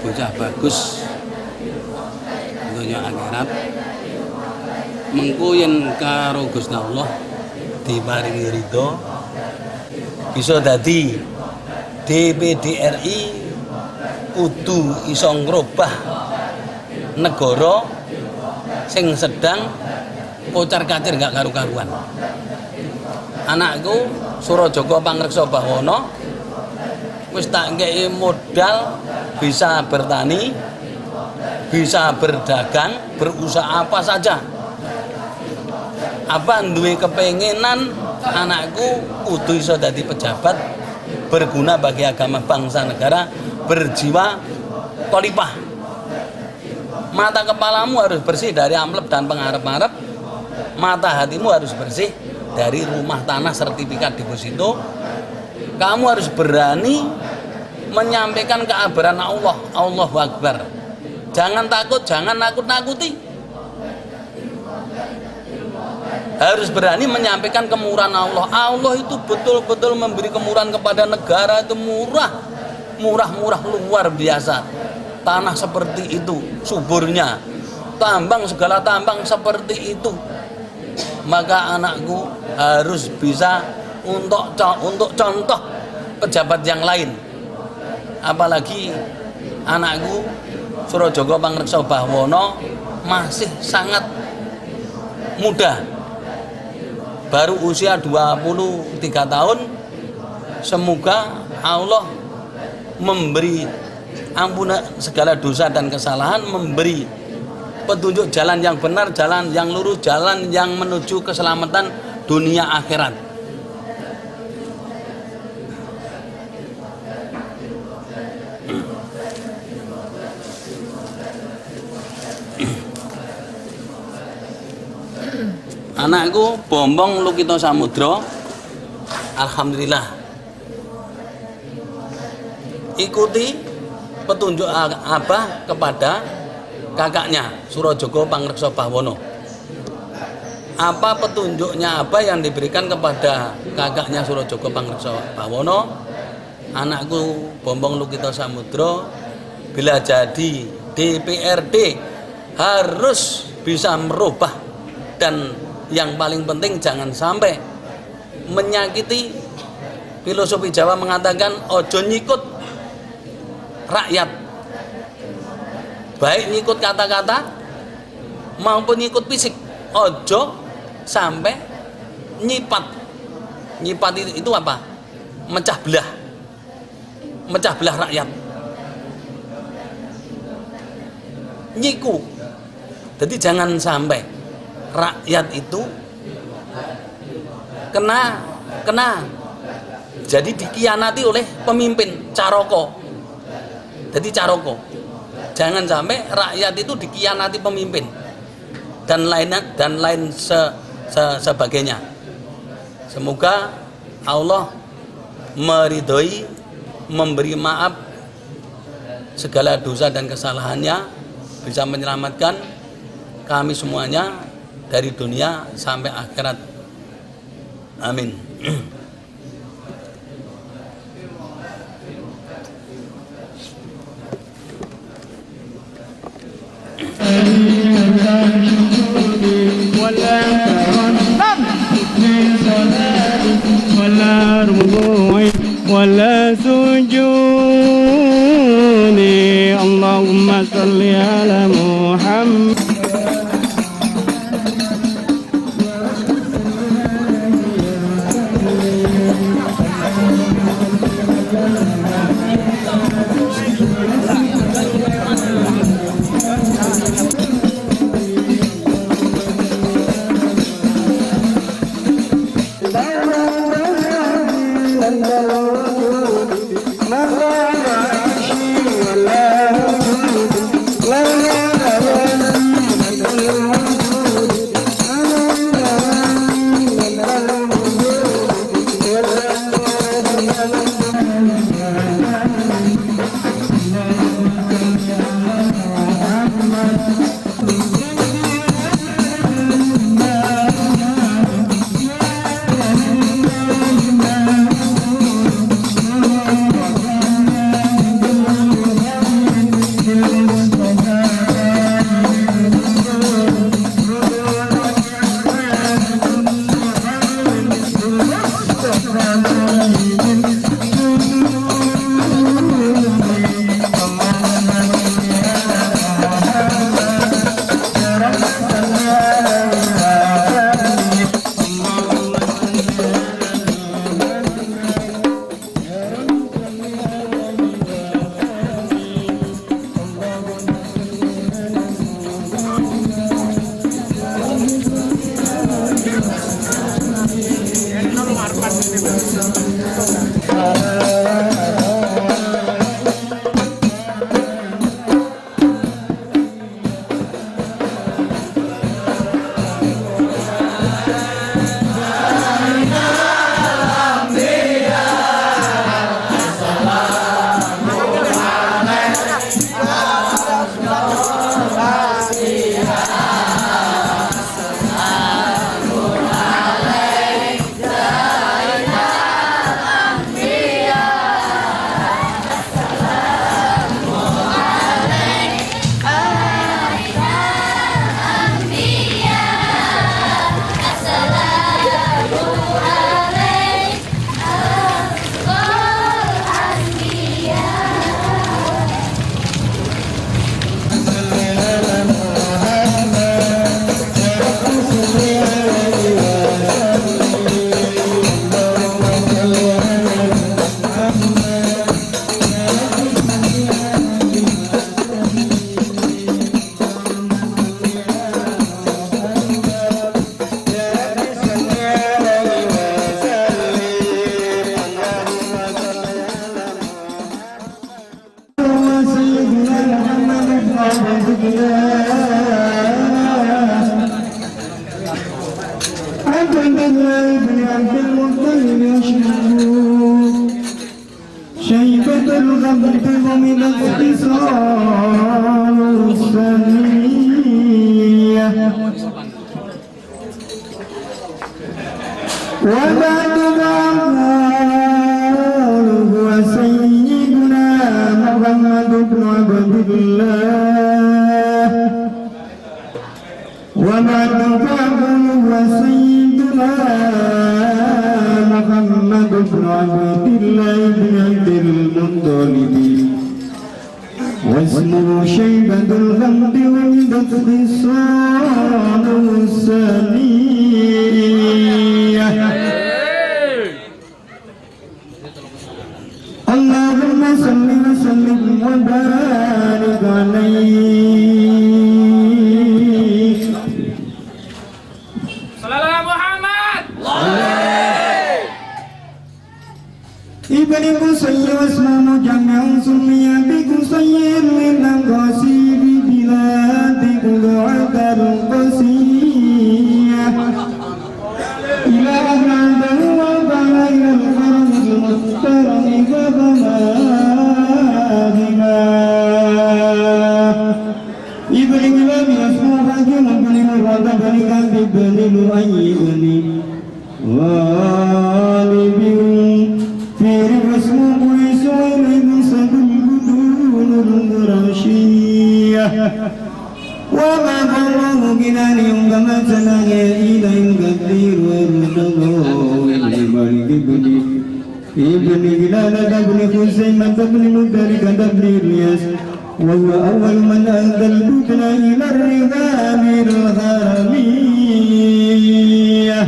bocah bagus dunya akhirat mengko yen karo Gusti Allah diparingi ridho bisa dadi DPD RI kudu iso ngrobah negara sing sedang kocar-kacir gak karu-karuan. Anakku Surajoko Pangreksa Bahwana wis tak ngekei modal bisa bertani, bisa berdagang, berusaha apa saja. Apa duwe kepengenan anakku kudu iso dadi pejabat berguna bagi agama bangsa negara, berjiwa thalibah. Mata kepalamu harus bersih dari amplop dan pengharap-harap. Mata hatimu harus bersih dari rumah tanah sertifikat deposito. Kamu harus berani menyampaikan keabaran Allah. Allahu Akbar. Jangan takut, jangan nakut-nakuti. Harus berani menyampaikan kemurahan Allah. Allah itu betul-betul memberi kemurahan kepada negara, itu murah. Murah-murah luar biasa. Tanah seperti itu suburnya, tambang segala tambang seperti itu. Maka anakku harus bisa untuk contoh pejabat yang lain. Apalagi anakku Surajoko Pangreksa Bahwana masih sangat muda, baru usia 23 tahun. Semoga Allah memberi ampunan segala dosa dan kesalahan, memberi petunjuk jalan yang benar, jalan yang lurus, jalan yang menuju keselamatan dunia akhirat. Anakku Bombong Lukito Samudro, alhamdulillah ikuti petunjuk Abah kepada kakaknya Surajoko Pangreksa Bahwana. Apa petunjuknya Abah yang diberikan kepada kakaknya Surajoko Pangreksa Bahwana? Anakku Bombong Lukito Samudro, bila jadi DPRD harus bisa merubah, dan yang paling penting jangan sampai menyakiti. Filosofi Jawa mengatakan ojo nyikut rakyat, baik nyikut kata-kata maupun nyikut fisik. Ojo sampai nyipat. Nyipat itu apa? Mecah belah rakyat, nyiku. Jadi jangan sampai rakyat itu kena jadi dikhianati oleh pemimpin caroko. Jadi caroko, jangan sampai rakyat itu dikhianati pemimpin dan lain sebagainya. Semoga Allah meridhoi, memberi maaf segala dosa dan kesalahannya, bisa menyelamatkan kami semuanya dari dunia sampai akhirat. Amin. ولا ركوع ولا سجود اللهم صل على محمد la عبد الله بن عبد المطلب يشهد شيبة الغبر من الاتصال الثانية وبعد معقول هو سيدنا محمد بن عبد الله وبعد معقول هو سيدنا محمد بن عبد الله بن عبد المطلب واسمه شيبة الغمد ومن اتصال الثانية اللهم صل وسلم وبارك عليه Sallallahu Muhammad. ابن قصي واسمه جمع سمي بقصي من قصيب بلاد قلعة القصية إلى أبعده وضع إلى الحرم المحترم وضمائها ابن كلاب اسمه حاكم بن مرة بن كعب بن لؤي بن غالب في رفع اسمه قيس بن سعد البدون القرشية وما فره بلال كما تناهي إليه كثير والنظر لمالك ابن بلالة بن خزيمة بن مدرك بن إلياس وهو أول من أهدى البدن إلى الرغام الهرمية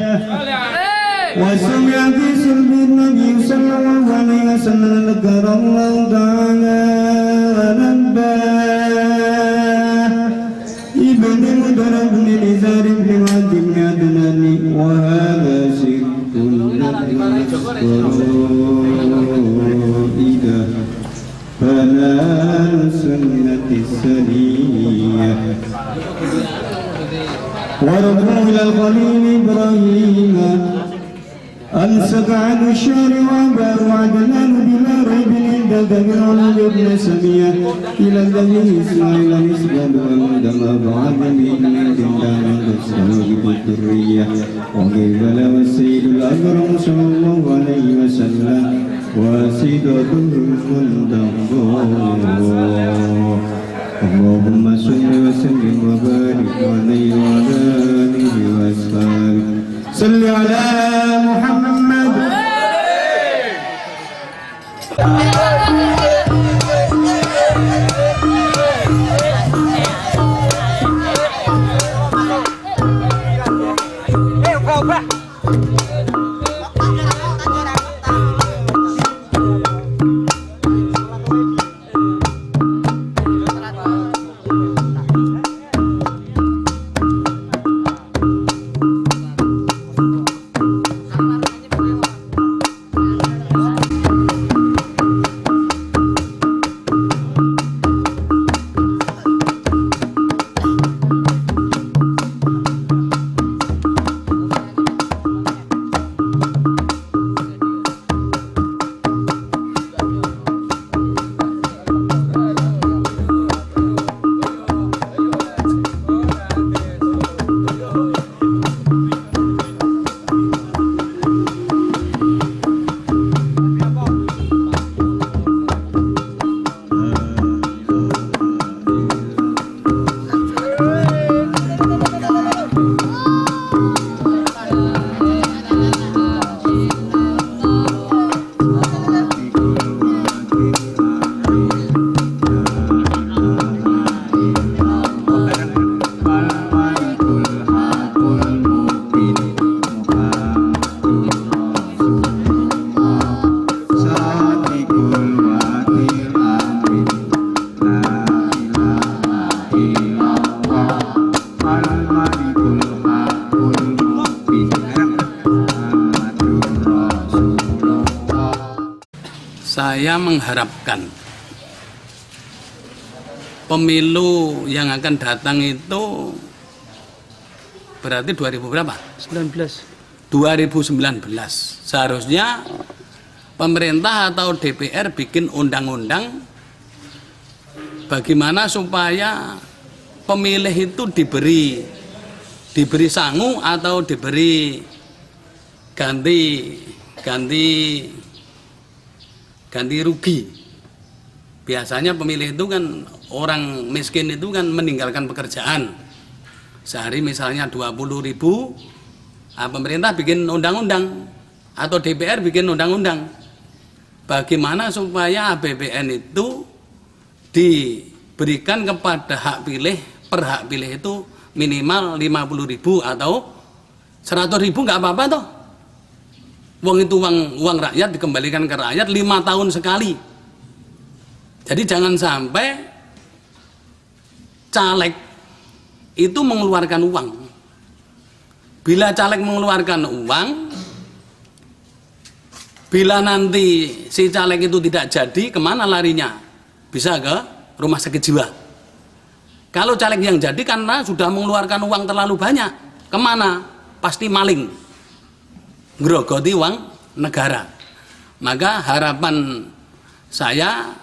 وسمع في سلب النبي صلى الله عليه وسلم ذكر الله تعالى نباه ابن مدر بن نزار بن واد بن عدنان وهذا سر الفرائد فنال سنة السرية ورجعوا إلى الخليل إبراهيم أمسك عن الشهر وأباه عدنان بلا ريب عند فرعون بن سمية إلى الذي إسماعيل نسبة ومدم أبعد من دندان الصواهب الذرية وكيف له السيد الأكرم صلى الله عليه وسلم وسيدة المنتقى اللهم صل وسلم وبارك عليه وعلى آله وأصحابه صل على محمد Saya mengharapkan pemilu yang akan datang itu berarti 2000 berapa? 19. 2019. Seharusnya pemerintah atau DPR bikin undang-undang bagaimana supaya pemilih itu diberi sangu atau diberi ganti rugi. Biasanya pemilih itu kan orang miskin itu kan meninggalkan pekerjaan. Sehari misalnya 20.000, pemerintah bikin undang-undang atau DPR bikin undang-undang. Bagaimana supaya APBN itu diberikan kepada hak pilih, per hak pilih itu minimal 50.000 atau 100.000 nggak apa-apa toh. Uang itu uang rakyat dikembalikan ke rakyat 5 tahun sekali. Jadi jangan sampai caleg itu mengeluarkan uang. Bila caleg mengeluarkan uang, bila nanti si caleg itu tidak jadi, kemana larinya? Bisa ke rumah sakit jiwa. Kalau caleg yang jadi karena sudah mengeluarkan uang terlalu banyak, kemana? Pasti maling. Ngerogoti uang negara. Maka harapan saya,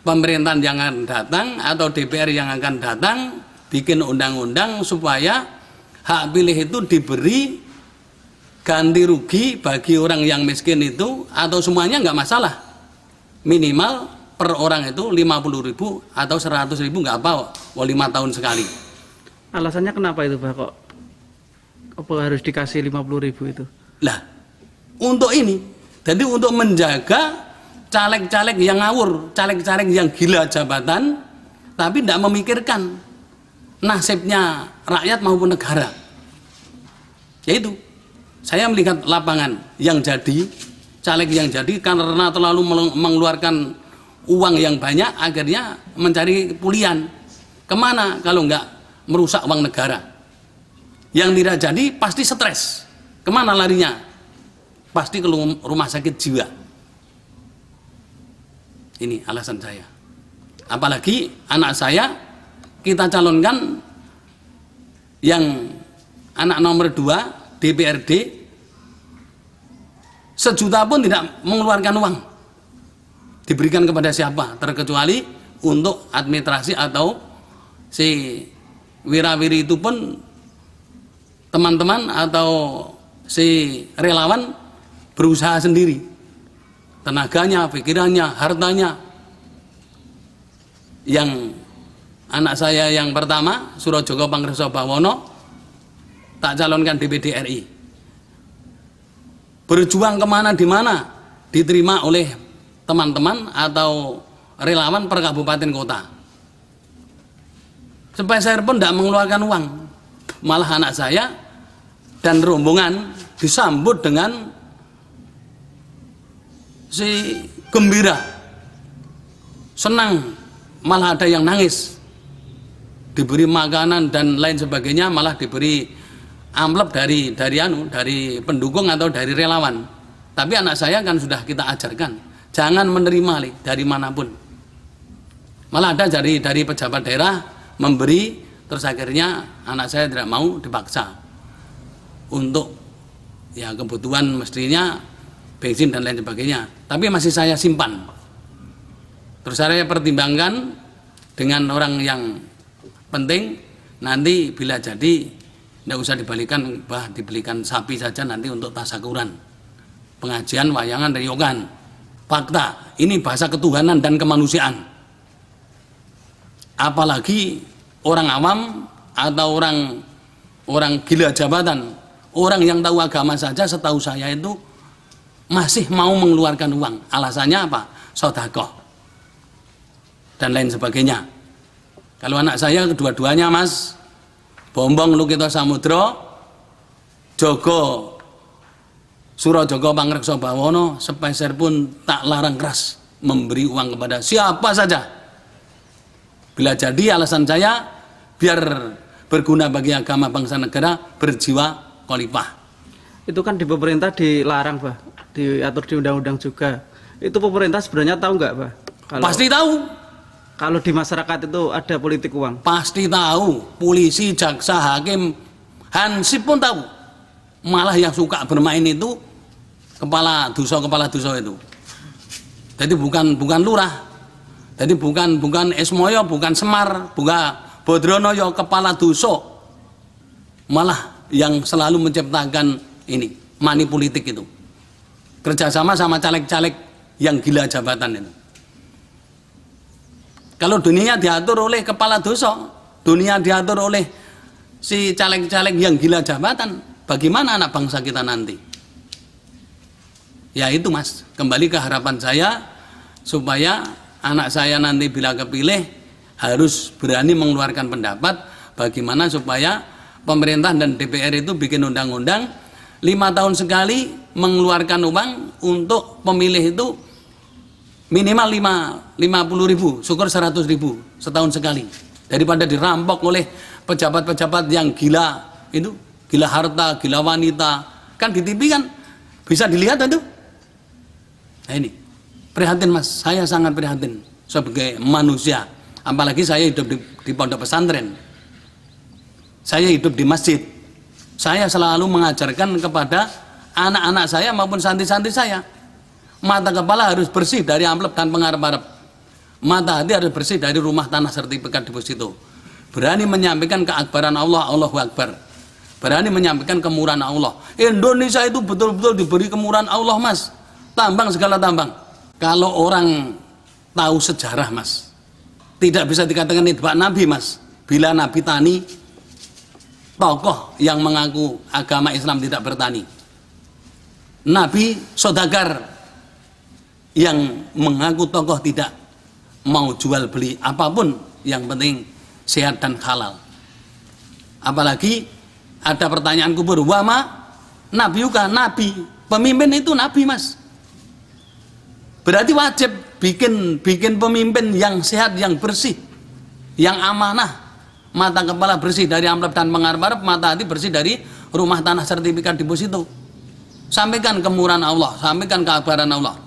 pemerintahan yang akan datang atau DPR yang akan datang bikin undang-undang supaya hak pilih itu diberi ganti rugi bagi orang yang miskin itu, atau semuanya nggak masalah, minimal per orang itu 50.000 atau 100.000 nggak apa, 5 tahun sekali. Alasannya kenapa itu Pak, kok apa harus dikasih 50.000 itu? Lah, untuk ini, jadi untuk menjaga caleg-caleg yang ngawur, caleg-caleg yang gila jabatan, tapi tidak memikirkan nasibnya rakyat maupun negara. Yaitu, saya melihat lapangan yang jadi, caleg yang jadi karena terlalu mengeluarkan uang yang banyak, akhirnya mencari pulian. Kemana kalau nggak merusak uang negara? Yang tidak jadi pasti stres. Kemana larinya? Pasti ke rumah sakit jiwa. Ini alasan saya. Apalagi anak saya kita calonkan yang anak nomor 2 DPRD, 1 juta pun tidak mengeluarkan uang. Diberikan kepada siapa? Terkecuali untuk administrasi atau si wirawiri itu pun teman-teman atau si relawan berusaha sendiri, tenaganya, pikirannya, hartanya. Yang anak saya yang pertama, Surojogo Pangrekso Bawono, tak calonkan DPD RI, berjuang kemana di mana, diterima oleh teman-teman atau relawan per kabupaten kota. Sepeser pun tidak mengeluarkan uang. Malah anak saya dan rombongan disambut dengan si gembira, senang, malah ada yang nangis, diberi makanan dan lain sebagainya, malah diberi amplop dari pendukung atau dari relawan. Tapi anak saya kan sudah kita ajarkan jangan menerima dari manapun. Malah ada dari pejabat daerah memberi, terus akhirnya anak saya tidak mau, dipaksa untuk ya kebutuhan mestinya bensin dan lain sebagainya, tapi masih saya simpan. Terus saya pertimbangkan dengan orang yang penting, nanti bila jadi tidak usah dibalikan, dibelikan sapi saja nanti untuk tasakuran, pengajian, wayangan, reyogan. Fakta, ini bahasa ketuhanan dan kemanusiaan. Apalagi orang awam atau orang gila jabatan, orang yang tahu agama saja setahu saya itu masih mau mengeluarkan uang. Alasannya apa? Sedekah dan lain sebagainya. Kalau anak saya kedua-duanya Mas, Bombong Lukito Samudro, Jogo Surojogo Pangrekso Bawono, sepeser pun tak larang keras memberi uang kepada siapa saja. Bila jadi alasan saya biar berguna bagi agama bangsa negara, berjiwa khalifah. Itu kan di pemerintah dilarang Pak, diatur di undang-undang juga. Itu pemerintah sebenarnya tahu nggak Pak? Pasti tahu. Kalau di masyarakat itu ada politik uang. Pasti tahu, polisi, jaksa, hakim, hansip pun tahu. Malah yang suka bermain itu kepala duso itu. Jadi bukan lurah. Jadi bukan Esmoyo, bukan Semar, bukan Bodronoyo, kepala duso. Malah yang selalu menciptakan ini, money politik itu. Kerjasama sama caleg-caleg yang gila jabatan itu. Kalau dunia diatur oleh kepala dosa, dunia diatur oleh si caleg-caleg yang gila jabatan, bagaimana anak bangsa kita nanti? Ya itu Mas, kembali ke harapan saya supaya anak saya nanti bila kepilih harus berani mengeluarkan pendapat bagaimana supaya pemerintah dan DPR itu bikin undang-undang 5 tahun sekali mengeluarkan uang untuk pemilih itu minimal 50.000, syukur 100.000 setahun sekali, daripada dirampok oleh pejabat-pejabat yang gila itu, gila harta, gila wanita. Kan di TV kan bisa dilihat itu. Nah ini prihatin Mas, saya sangat prihatin sebagai manusia, apalagi saya hidup di pondok pesantren, saya hidup di masjid. Saya selalu mengajarkan kepada anak-anak saya maupun santri-santri saya, mata kepala harus bersih dari amplop dan pengarep-arep. Mata hati harus bersih dari rumah tanah sertifikat deposito. Berani menyampaikan keakbaran Allah, Allahu Akbar. Berani menyampaikan kemurahan Allah. Indonesia itu betul-betul diberi kemurahan Allah Mas. Tambang segala tambang. Kalau orang tahu sejarah Mas, tidak bisa dikatakan itu Pak Nabi Mas. Bila Nabi tani, tokoh yang mengaku agama Islam tidak bertani. Nabi saudagar yang mengaku tokoh tidak mau jual beli apapun, yang penting sehat dan halal. Apalagi ada pertanyaan kubur, wama nabiuka, nabi, pemimpin itu nabi Mas. Berarti wajib bikin pemimpin yang sehat, yang bersih, yang amanah, mata kepala bersih dari amplop dan pengarep-arep, mata hati bersih dari rumah tanah sertifikat deposito. Sampaikan kemurahan Allah, sampaikan keakbaran Allah.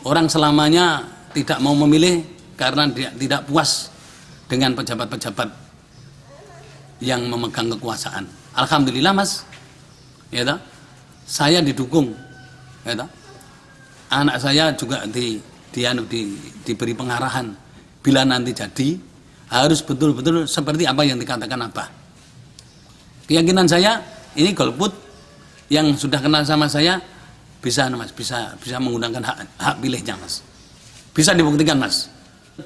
Orang selamanya tidak mau memilih karena dia tidak puas dengan pejabat-pejabat yang memegang kekuasaan. Alhamdulillah Mas, ya toh, saya didukung, ya toh. Anak saya juga diberi pengarahan, bila nanti jadi harus betul-betul seperti apa yang dikatakan Abah. Keyakinan saya ini golput yang sudah kenal sama saya bisa Mas, bisa menggunakan hak pilihnya Mas. Bisa dibuktikan Mas.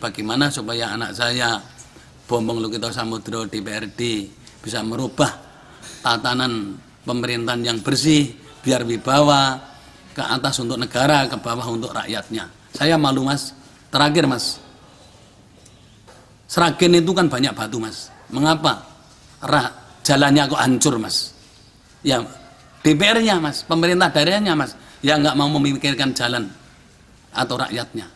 Bagaimana supaya anak saya Bombong Lukito Samudro DPRD bisa merubah tatanan pemerintahan yang bersih, biar wibawa, ke atas untuk negara, ke bawah untuk rakyatnya. Saya malu Mas. Terakhir Mas, Sragen itu kan banyak batu Mas. Mengapa jalannya kok hancur Mas? Ya DPR-nya Mas, pemerintah daerahnya Mas, yang nggak mau memikirkan jalan atau rakyatnya.